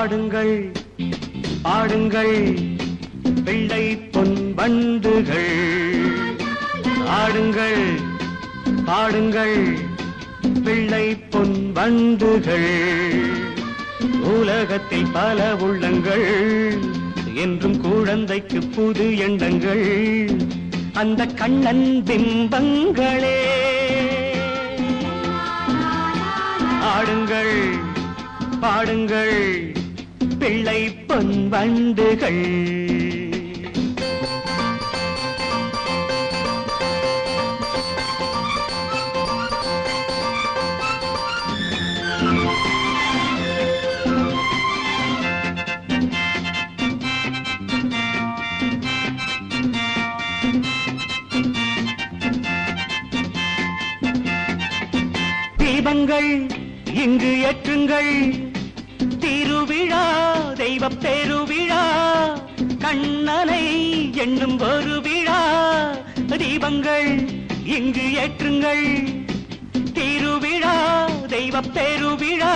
ஆடுங்கள் ஆடுங்கள் பிள்ளை பொன் வண்டுகள், ஆடுங்கள் பாடுங்கள் பிள்ளை பொன் வண்டுகள். உலகத்தில் பல உள்ளங்கள், என்றும் குழந்தைக்கு புது எண்ணங்கள், அந்த கண்ணன் பிம்பங்களே. ஆடுங்கள் பாடுங்கள் பிள்ளை பொன் வண்டுகள். தீபங்கள் இங்கு ஏற்றுங்கள், திருவிழா தெய்வ பெருவிழா, கண்ணனை என்னும் ஒரு விழா. தீபங்கள் இங்கு ஏற்றுங்கள், திருவிழா தெய்வ பெருவிழா.